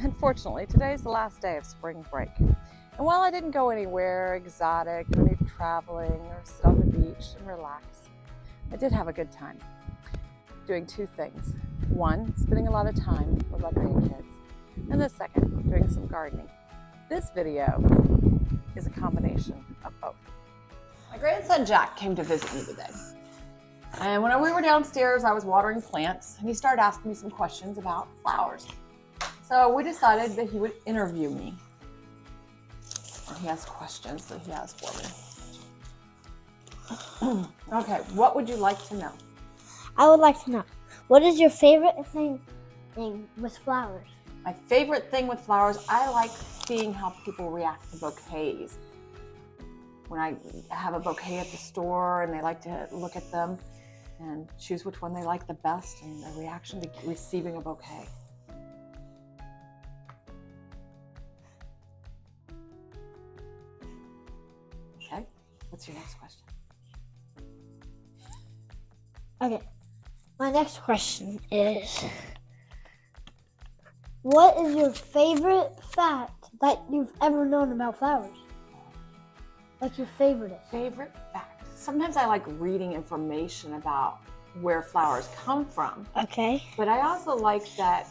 Unfortunately, today's the last day of spring break. And while I didn't go anywhere exotic or any traveling or sit on the beach and relax, I did have a good time doing two things. One, spending a lot of time with my grandkids, and the second, doing some gardening. This video is a combination of both. My grandson Jack came to visit me today. And when we were downstairs, I was watering plants, and he started asking me some questions about flowers. So we decided that he would interview me. And he has questions that he has for me. Okay, what would you like to know? I would like to know, what is your favorite thing with flowers? My favorite thing with flowers, I like seeing how people react to bouquets. When I have a bouquet at the store and they like to look at them and choose which one they like the best and the reaction to receiving a bouquet. Okay, what's your next question? Okay, my next question is, what is your favorite fact that you've ever known about flowers? Like your favorite? Favorite fact? Sometimes I like reading information about where flowers come from. Okay. But I also like that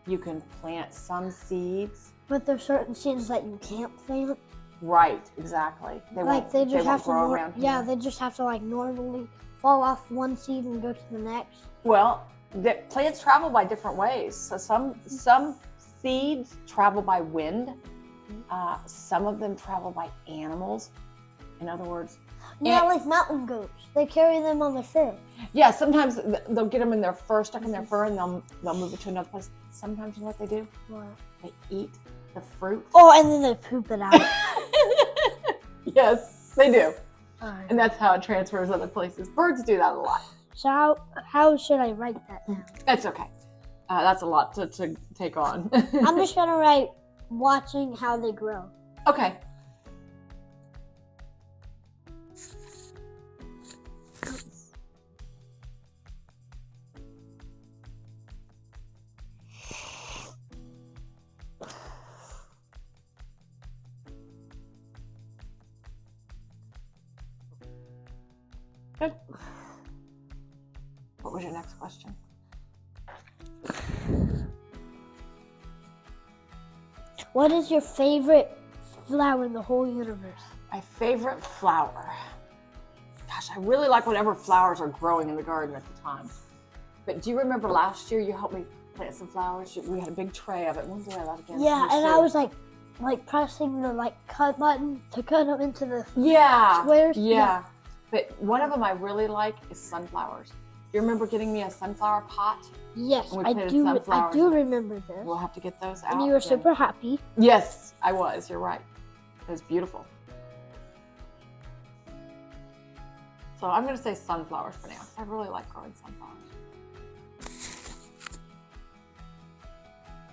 you can plant some seeds. But there's certain seeds that you can't plant. Right, exactly. They just have to grow around here. Yeah, they just have to normally fall off one seed and go to the next. Well, the plants travel by different ways. So some seeds travel by wind. Some of them travel by animals. In other words, like mountain goats. They carry them on their fur. Yeah, sometimes they'll get them in their fur, stuck in their fur, and they'll move it to another place. Sometimes, you know what they do? What? They eat the fruit. Oh, and then they poop it out. Yes, they do. And that's how it transfers other places. Birds do that a lot. So how should I write that down? It's okay. That's a lot to take on. I'm just going to write watching how they grow. Okay. Good. What was your next question? What is your favorite flower in the whole universe? My favorite flower. Gosh, I really like whatever flowers are growing in the garden at the time. But do you remember last year you helped me plant some flowers? We had a big tray of it. When did I that again? Yeah, and I was like pressing the cut button to cut them into the squares. Yeah. But one of them I really like is sunflowers. Do you remember getting me a sunflower pot? Yes, I do remember this. We'll have to get those out. And you were super happy. Yes, I was. You're right. It was beautiful. So I'm going to say sunflowers for now. I really like growing sunflowers.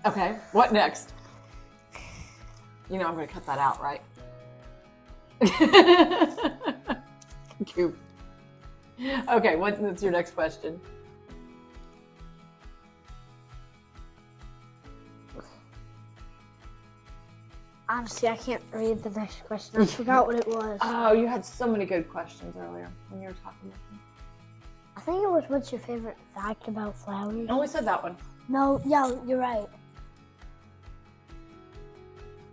Okay, what next? You know I'm going to cut that out, right? Cute. Okay, what's your next question? Honestly, I can't read the next question. I forgot what it was. Oh, you had so many good questions earlier when you were talking with me. I think it was, what's your favorite fact about flowers? Oh, we said that one. No, yeah, you're right.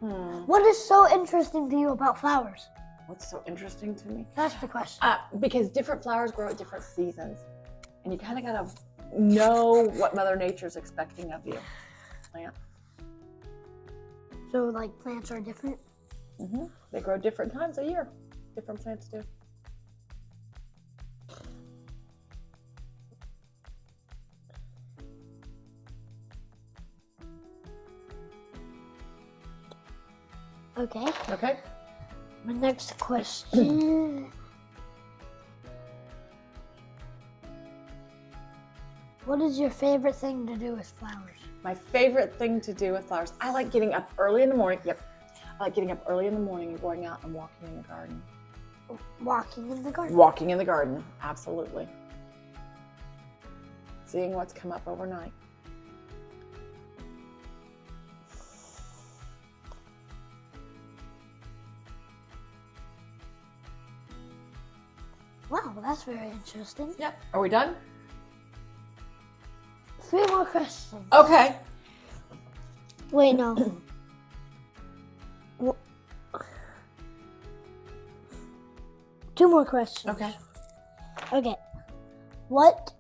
What is so interesting to you about flowers? What's so interesting to me? That's the question. Because different flowers grow at different seasons. And you kind of got to know what Mother Nature's expecting of you. Plant. So, plants are different? Mm-hmm. They grow different times a year. Different plants do. Okay. Okay. My next question. What is your favorite thing to do with flowers? My favorite thing to do with flowers, I like getting up early in the morning. Yep. I like getting up early in the morning and going out and walking in the garden. Walking in the garden? Walking in the garden, absolutely. Seeing what's come up overnight. Wow, that's very interesting. Yep. Are we done? 3 more questions. Okay. Wait, no. Well, 2 more questions. Okay. Okay. What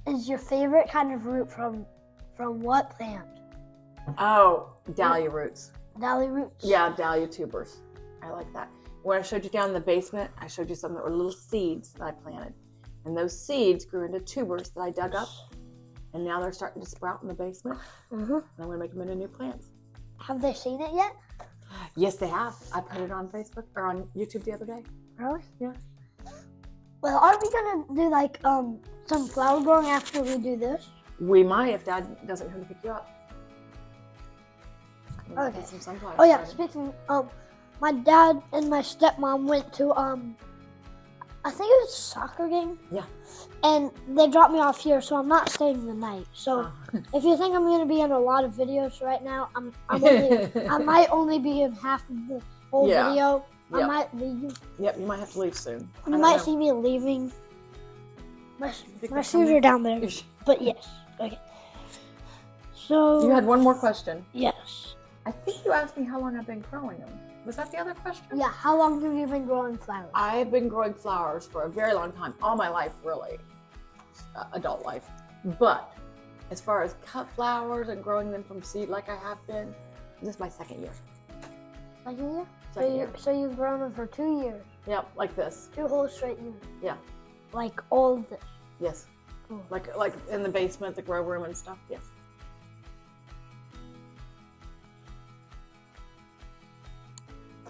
is your favorite kind of root from what plant? Oh, dahlia roots. Dahlia roots? Yeah, dahlia tubers. I like that. When I showed you down in the basement, I showed you some that were little seeds that I planted. And those seeds grew into tubers that I dug up. And now they're starting to sprout in the basement. And I'm going to make them into new plants. Have they seen it yet? Yes, they have. I put it on Facebook or on YouTube the other day. Really? Yeah. Well, are we gonna do like some flower growing after we do this? We might if Dad doesn't come to pick you up. Okay. Get some sunflowers Oh yeah, started. speaking my dad and my stepmom went to I think it was a soccer game. Yeah. And they dropped me off here, so I'm not staying the night. So if you think I'm gonna be in a lot of videos right now, I might only be in half of the whole video. Yep. I might leave. Yep, you might have to leave soon. You might see me leaving. My shoes are down there. But yes. Okay. So You had one more question. yes. I think you asked me how long I've been growing them. Was that the other question? Yeah, how long have you been growing flowers? I've been growing flowers for a very long time, all my life, really, adult life. But as far as cut flowers and growing them from seed like I have been, this is my second year. Second year? Second year. So you've grown them for 2 years. Yep, like this. 2 whole straight years. Yeah. Like all of this. Yes. Cool. Like in the basement, the grow room and stuff. Yes.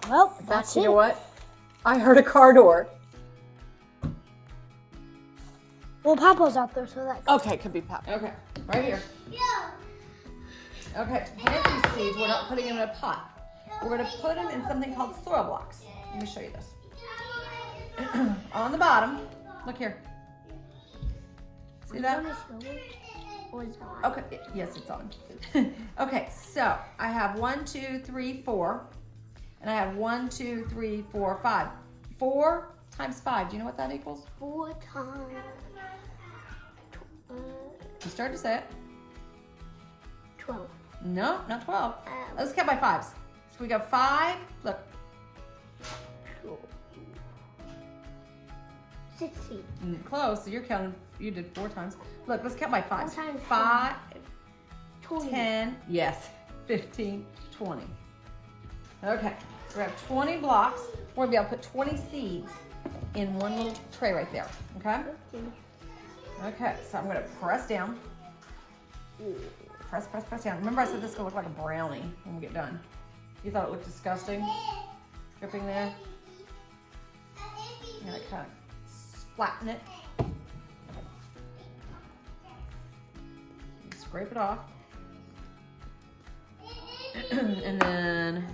Well, In that's fact, you it. know what? I heard a car door. Well, Papa's out there, so that. Okay, could be Pop. Okay, right here. Okay, to plant these seeds, we're not putting them in a pot. We're going to put them in something called soil blocks. Let me show you this. On the bottom, look here. See that? Okay, yes, it's on. Okay, so I have 1, 2, 3, 4. And I have 1, 2, 3, 4, 5. 4 times 5, do you know what that equals? 4 times. You start to say it. 12. No, not 12. Let's count by 5s. So we go 5, look. 16. Close, so you're counting, you did 4 times. Look, let's count by 5s. 4 times 5, 20. 10, yes, 15, 20. Okay, so we have 20 blocks. We're gonna be able to put 20 seeds in one little tray right there, okay? Okay, so I'm gonna press down. Press, press, press down. Remember I said this is gonna look like a brownie when we get done. You thought it looked disgusting? Dripping there. I'm gonna kind of flatten it. Scrape it off. And then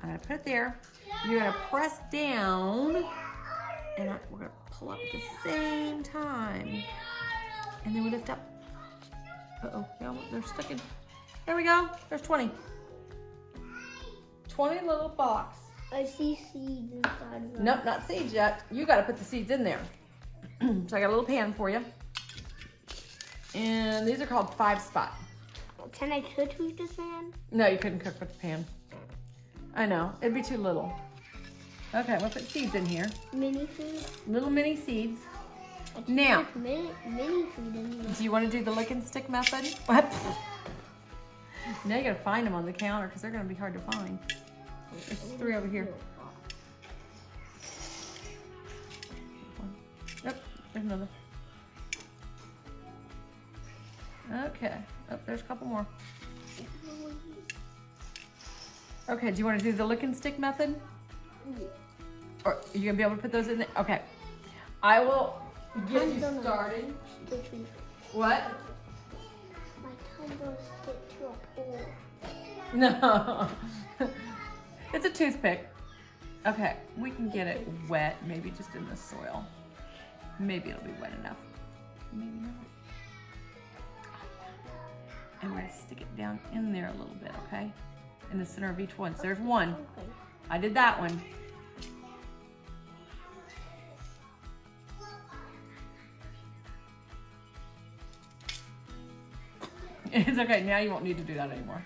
I'm gonna put it there. You're gonna press down, and we're gonna pull up at the same time. And then we lift up. Uh-oh, yeah, they're sticking. There we go, there's 20. 20 little blocks. I see seeds inside of them. Nope, not seeds yet. You gotta put the seeds in there. So I got a little pan for you. And these are called 5-spot. Can I cook with this man? No, you couldn't cook with the pan. I know, it'd be too little. Okay, we'll put seeds in here. Mini food? Little mini seeds. I can Now, put mini food in there. do you want to do the lick and stick method? What? Now you gotta find them on the counter because they're gonna be hard to find. There's 3 over here. Yep, there's another. Okay, oh, there's a couple more. Okay, do you want to do the lick and stick method? Or are you gonna be able to put those in there? Okay, I will get you started. What? My tongue goes stick to a pole. No, it's a toothpick. Okay, we can get it wet, maybe just in the soil. Maybe it'll be wet enough. Maybe not. And we're gonna stick it down in there a little bit, okay? In the center of each one. So there's one. Okay. I did that one. It's okay. Now you won't need to do that anymore.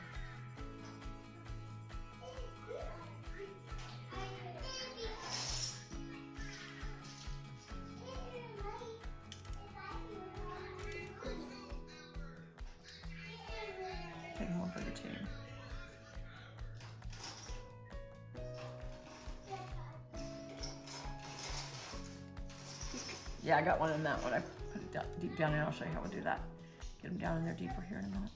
Take more for the team. Yeah, I got one in that one. I put it down, deep down, and I'll show you how we do that. Get them down in there deeper here in a minute.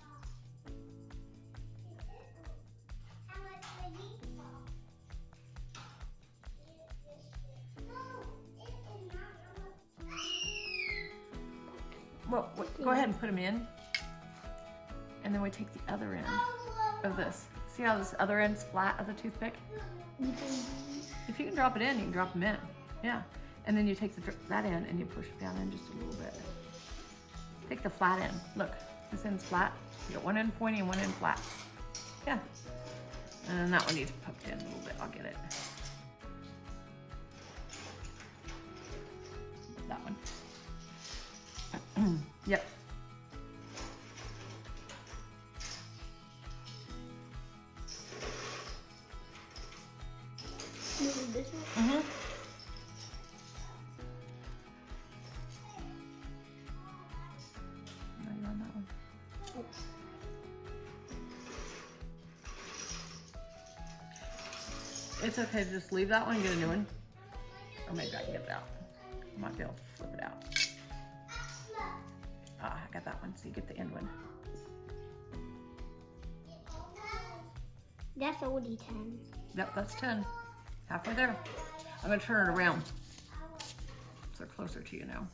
Well, go ahead and put them in. And then we take the other end of this. See how this other end's flat of the toothpick? If you can drop it in, you can drop them in. Yeah. And then you take that end and you push it down in just a little bit. Take the flat end. Look, this end's flat. You got one end pointy and one end flat. Yeah. And then that one needs poked in a little bit. I'll get it. That one. Yep. This one? Mm-hmm. No, you're on that one. It's okay to just leave that one and get a new one. Or maybe I can get it out. I might be able to flip it out. Ah, I got that one, so you get the end one. That's already 10. Yep, that's 10. Halfway there. I'm gonna turn it around. So they're closer to you now.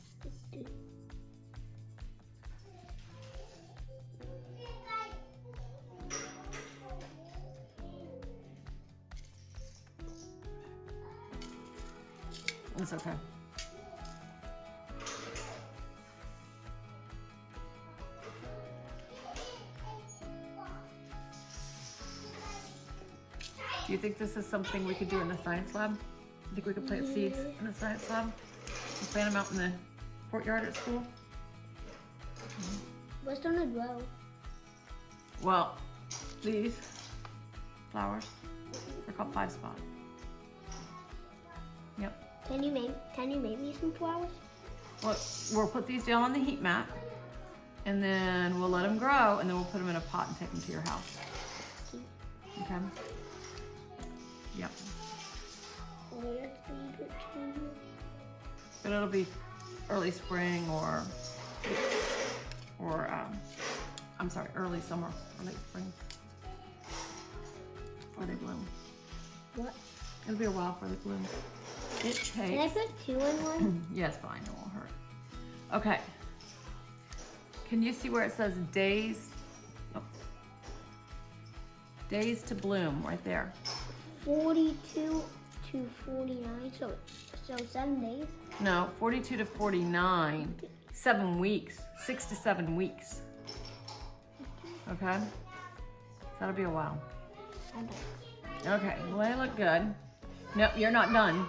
It's okay. Do you think this is something we could do in the science lab? You think we could plant seeds in the science lab? And plant them out in the courtyard at school? What's gonna grow? Well, these flowers, they're called 5-spot. Yep. Can you make me some flowers? Well, we'll put these down on the heat mat, and then we'll let them grow, and then we'll put them in a pot and take them to your house. Okay? Yep. But it'll be early spring or I'm sorry, early summer or late spring. Or they bloom. What? It'll be a while before they bloom. It takes... Can I put 2 in one? Yes, fine, it won't hurt. Okay. Can you see where it says days? Oh. Days to bloom right there. 42 to 49, so 7 days? No, 42 to 49, 7 weeks, 6 to 7 weeks. Okay? That'll be a while. Okay, well they look good. Nope, you're not done.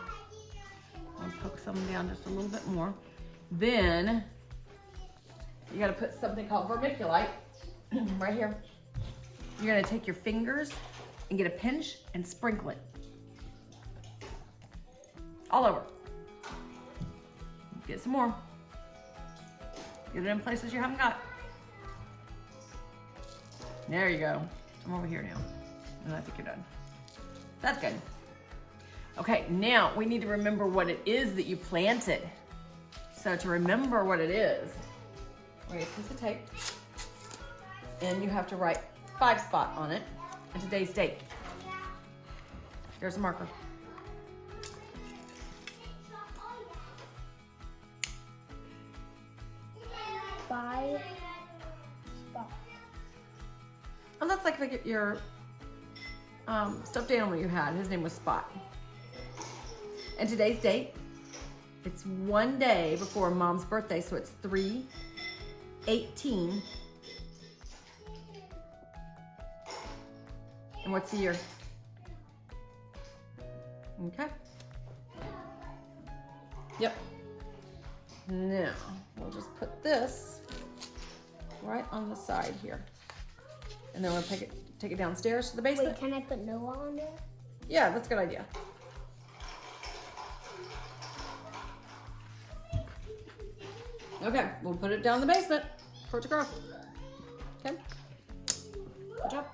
I'll poke some down just a little bit more. Then, you gotta put something called vermiculite right here. You're gonna take your fingers and get a pinch and sprinkle it. All over. Get some more. Get it in places you haven't got. There you go. I'm over here now. And I think you're done. That's good. Okay, now we need to remember what it is that you planted. So to remember what it is, we get a piece of tape and you have to write 5-spot on it and today's date. Here's a marker. Oh, that's like your stuffed animal you had. His name was Spot. And today's date, it's 1 day before Mom's birthday, so it's 3/18. And what's the year? Okay. Yep. Now, we'll just put this right on the side here. And then we'll take it downstairs to the basement. Wait, can I put Noah on there? Yeah, that's a good idea. Okay, we'll put it down in the basement for it to grow. Okay. Good job.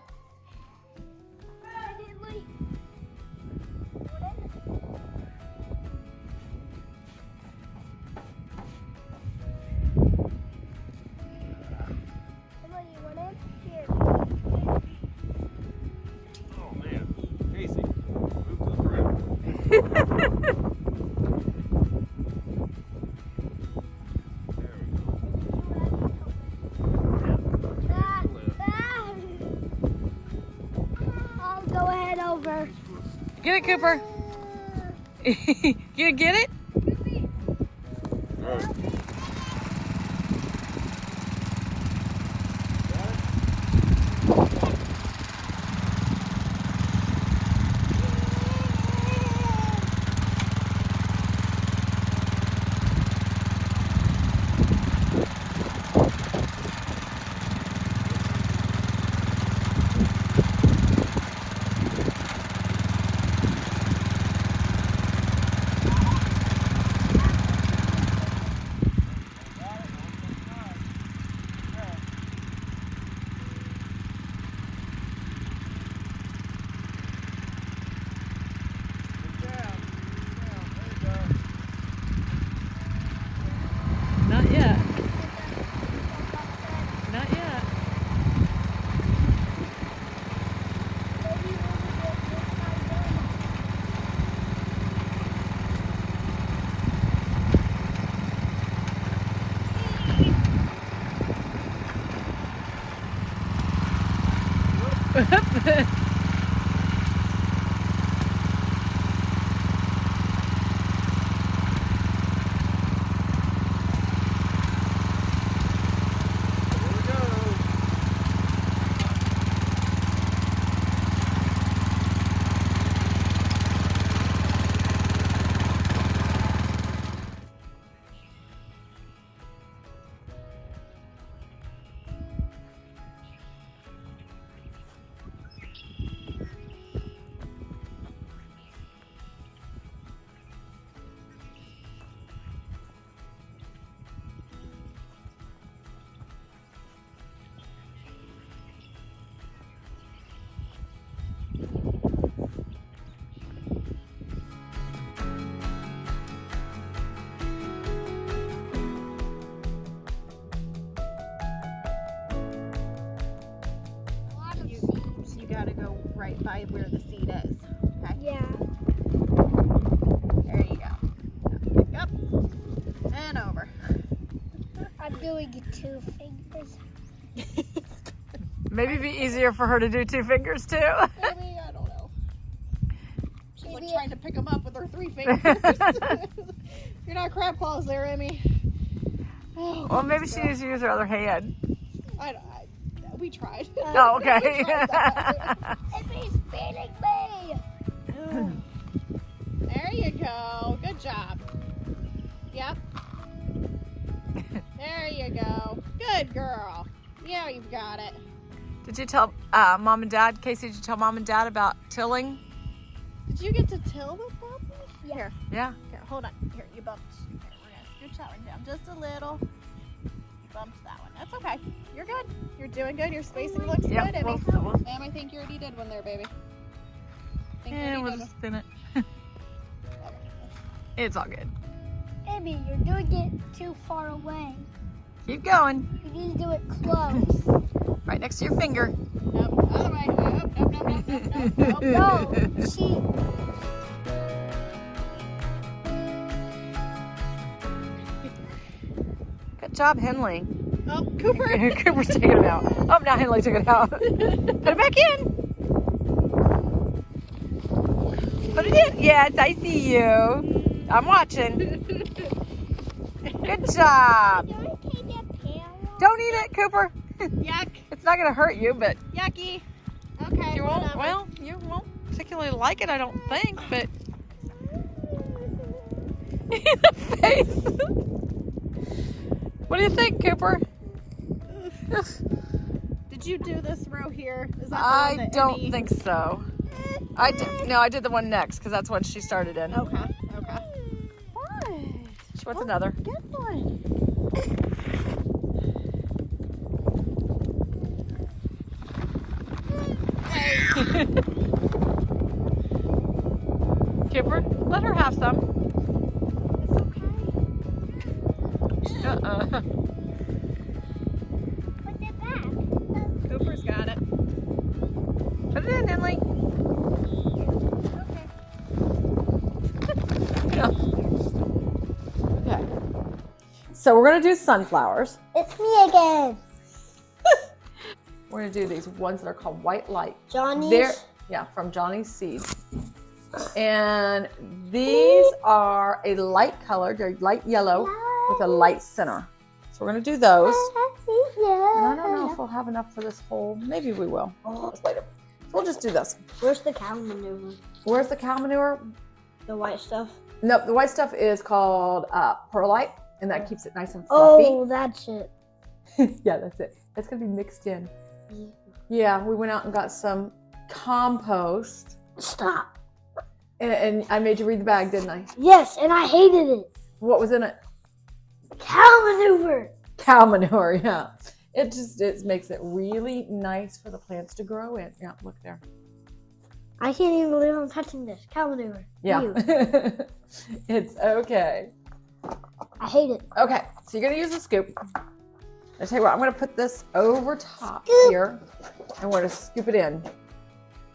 Oh man, Casey, move to the front. I'll go ahead over. Get it, Cooper. You get it? Not yet. Not yet. You gotta go right by where the seat is. Okay. Yeah. There you go. Pick up and over. I'm doing it 2 fingers. Maybe it'd be easier for her to do 2 fingers too. Maybe, I don't know. She's like trying to pick them up with her 3 fingers. You're not crab claws there, Emmy. Oh, Well, maybe she needs to use her other hand. we tried. Oh, okay. We tried that. Emmy's beating me. There you go. Good job. Yep. There you go. Good girl. Yeah, you've got it. Did you tell Mom and Dad, Casey, did you tell Mom and Dad about tilling? Did you get to till the puppy? Yeah. Here, Yeah. here, hold on. Here, you bumped. Here, we're gonna scooch that one down just a little. You bumped that one. That's okay. You're good. You're doing good. Your spacing looks Yep, good, Emmy. we'll- Em, I think you already did one there, baby. I think you And already we'll did just spin it. one. It's all good. Emmy, you're doing it too far away. Keep going. You need to do it close. Right next to your finger. Nope, other way. Nope, nope, nope, nope, nope, nope. No, she. Good job, Henley. Oh, Cooper. Cooper's taking it out. Oh, now Henley took it out. Put it back in. Put it in. Yes, I see you. I'm watching. Good job. Don't eat it, Cooper. Yuck. It's not going to hurt you, but Yucky. Okay. you won't. whatever. Well, you won't particularly like it, I don't think, but in the face. What do you think, Cooper? Did Did you do this row here? Is that the one I that don't Emmy- think so. I did. No, I did the one next because that's what she started in. Okay. Okay. What? She wants another. Get one. Kipper, let her have some. It's okay. Put it back. Cooper's got it. Put it in, Emily. Okay. So we're gonna do sunflowers. It's me again. We're gonna do these ones that are called white light. Johnny's. They're, yeah, from Johnny's Seeds. And these are a light color, they're light yellow with a light center. So we're gonna do those. And I don't know if we'll have enough for this whole, maybe we will. Let's later. So we'll just do this. Where's the cow manure? Where's the cow manure? The white stuff. Nope, the white stuff is called perlite, and that keeps it nice and fluffy. Oh, that's it. Yeah, that's it. That's gonna be mixed in. Yeah, we went out and got some compost. Stop. And I made you read the bag, didn't I? Yes, and I hated it. What was in it? Cow manure. Cow manure, yeah. It makes it really nice for the plants to grow in. Yeah, look there. I can't even believe I'm touching this. Cow manure. Yeah. Ew. It's okay. I hate it. Okay, so you're gonna use a scoop. I'll tell you what, I'm gonna put this over top here, and we're gonna scoop it in.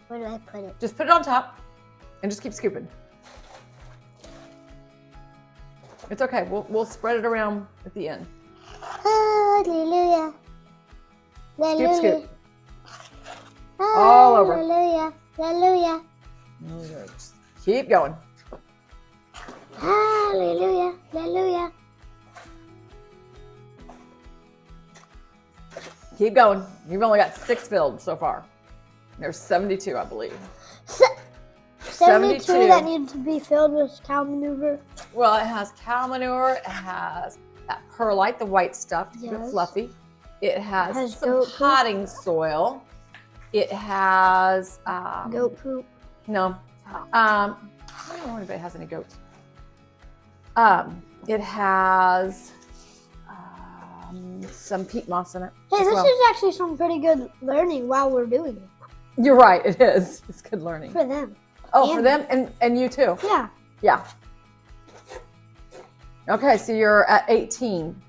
Where do I put it? Just put it on top, and just keep scooping. It's okay. We'll spread it around at the end. Hallelujah. Scoop, scoop. All over. Hallelujah. Hallelujah. Just keep going. Hallelujah. Hallelujah. Keep going. You've only got 6 filled so far. There's 72, I believe. 72 that need to be filled with cow manure. Well, it has cow manure. It has that perlite, the white stuff, to keep it Yes. fluffy. It has some goat poop. potting soil. It has Goat poop. no. I don't know if anybody has any goats. It has some peat moss in it. Hey, as this well. is actually some pretty good learning while we're doing it. You're right. It is. It's good learning. For them. Oh, for and- them and you too. Yeah. Yeah. Okay, so you're at 18.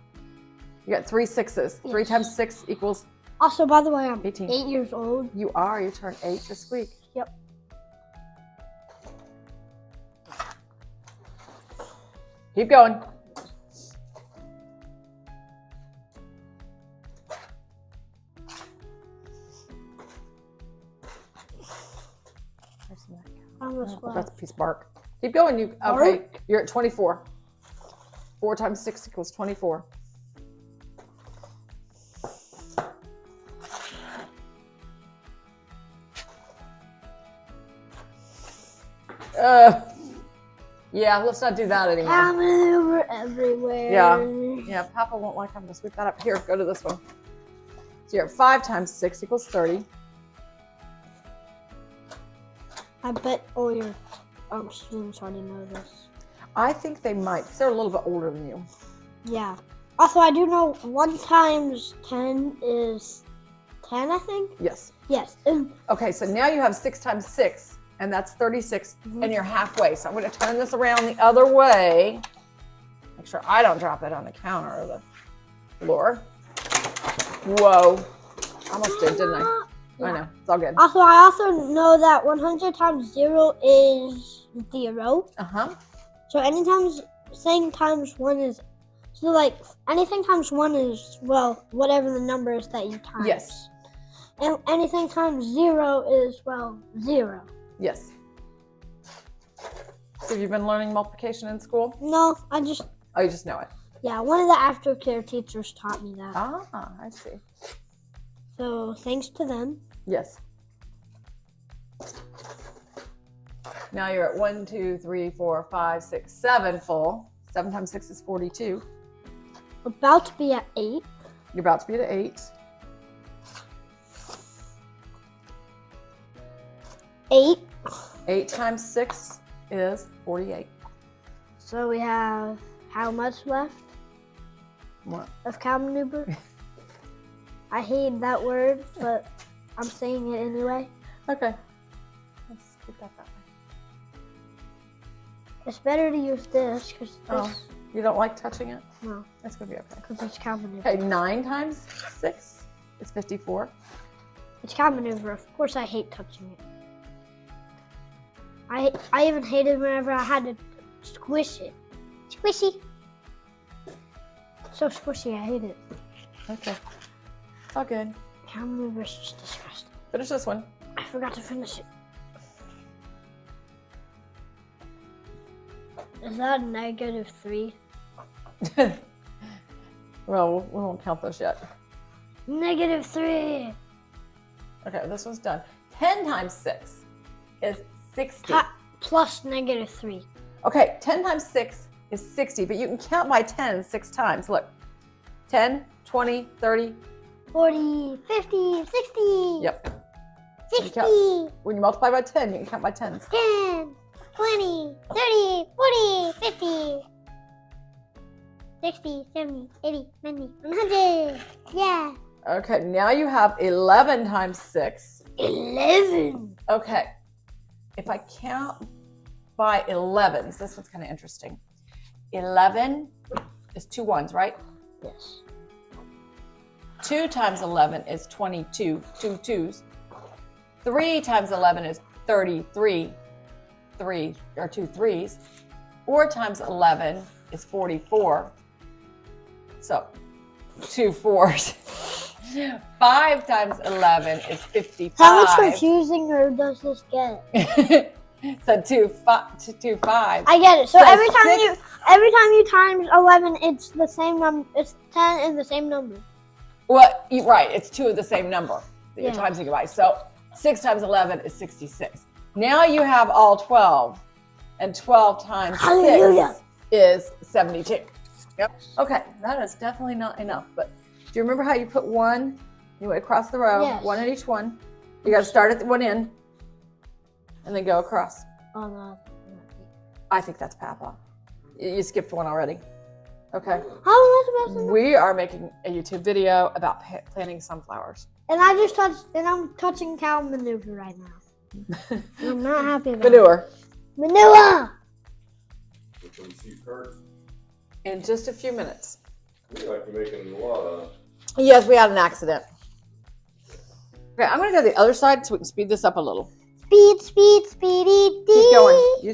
You got 3 6s. 3 Yes. times 6 equals. Also, by the way, I'm 18. 8 years old. You are. You turn 8 this week. Yep. Keep going. Almost Oh, left. that's a piece of bark. Keep going. You okay? You're at 24. 4 times 6 equals 24. Yeah, let's not do that anymore. Cow manure everywhere. Yeah, Papa won't like having to sweep that up. Here, go to this one. So you're at 5 times 6 equals 30. I bet all your students already know this. I think they might, because they're a little bit older than you. Yeah. Also, I do know 1 times 10 is 10, I think? Yes. Yes. And Okay, so now you have 6 times 6, and that's 36, and you're halfway. So I'm going to turn this around the other way. Make sure I don't drop it on the counter or the floor. Whoa. Almost did, didn't I? I know. It's all good. Also, I also know that 100 times 0 is 0. Uh-huh. So anytime saying times 1 is, so like anything times 1 is, well, whatever the number is that you times. Yes. And anything times 0 is, well, 0. Yes. So have you been learning multiplication in school? No, Oh, you just know it. yeah, one of the aftercare teachers taught me that. Ah, I see. So thanks to them. Yes. Now you're at 1, 2, 3, 4, 5, 6, 7 full. 7 times 6 is 42. About to be at 8. You're about to be at 8. 8. 8 times 6 is 48. So we have how much left What? of cow maneuver? I hate that word, but I'm saying it anyway. Okay. Let's get that way. It's better to use this because Oh, you don't like touching it? no, That's going to be okay. because it's cow maneuver. Okay, 9 times 6 is 54. It's cow maneuver. Of course, I hate touching it. I even hated whenever I had to squish it. Squishy. So squishy, I hate it. Okay. It's all good. Cow maneuver is just disgusting. Finish this one. I forgot to finish it. Is that -3? Well, we won't count those yet. -3. Okay, this one's done. 10 times 6 is 60. Plus -3. Okay, 10 times 6 is 60, but you can count by 10 6 times. Look, 10, 20, 30. 40, 50, 60. Yep. 60. When you multiply by 10, you can count by 10s. 10, 20, 30, 40, 50, 60, 70, 80, 90, 100. Yeah. Okay, now you have 11 times 6. 11. Okay, if I count by 11s, this one's kind of interesting. 11 is 2 ones, right? Yes. 2 times 11 is 22, 2 twos. 3 times 11 is 33, 2 3s. 4 times 11 is 44. So 2 4s. 5 times 11 is 55. How much confusing does this get? So 2 5s. I get it. So, So every time six- you times 11, it's the same number. It's 10 and the same number. Well, right, it's 2 of the same number that you're Yeah. timesing it by. So 6 times 11 is 66. Now you have all 12, and 12 times Hallelujah. 6 is 72. Yep. Okay, that is definitely not enough. But do you remember how you put one? You went across the row, Yes. one at each one. You got to start at the one end, and then go across. Oh no. I think that's Papa. You skipped one already. Okay. How am I supposed to? We are making a YouTube video about planting sunflowers. And I just touched, and I'm touching cow maneuver right now. I'm not happy about Manure. it. Manure. Which one you hurt? In just a few minutes. You like you're making a lot of. Yes, we had an accident. Okay, I'm going to go to the other side so we can speed this up a little. Speed, speed, speedy, dee. Keep going. You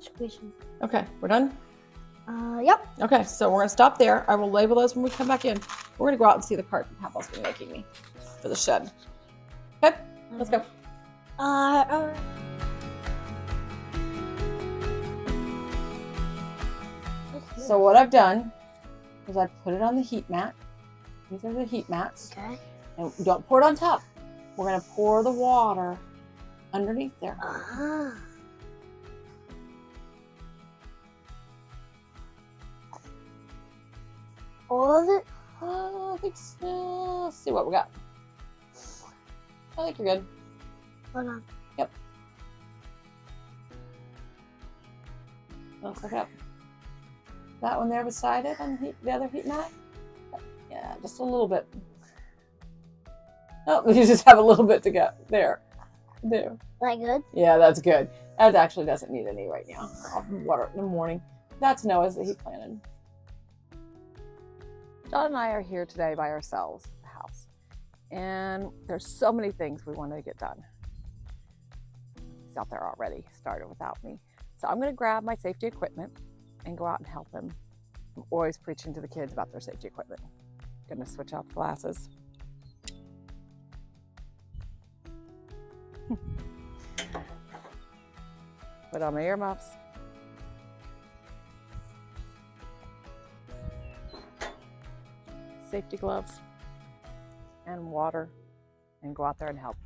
Squishing. Okay, we're done? Yep. Okay, so we're going to stop there. I will label those when we come back in. We're going to go out and see the cart that Papa's been making me for the shed. Okay? Let's go. So what I've done is I put it on the heat mat. These are the heat mats. Okay. And don't pour it on top. We're going to pour the water underneath there. All of it? I think so. Let's see what we got. I think you're good. Hold on. Yep. Let's look up. That one there beside it on the other heat mat? Yeah, just a little bit. Oh, you just have a little bit to go. There. There. That good? Yeah, that's good. That actually doesn't need any right now. I'll water it in the morning. That's Noah's that he planted. John and I are here today by ourselves at the house. And there's so many things we want to get done. He's out there already, started without me. So I'm going to grab my safety equipment and go out and help him. I'm always preaching to the kids about their safety equipment. I'm going to switch out the glasses. Put on my earmuffs. Safety gloves and water, and go out there and help.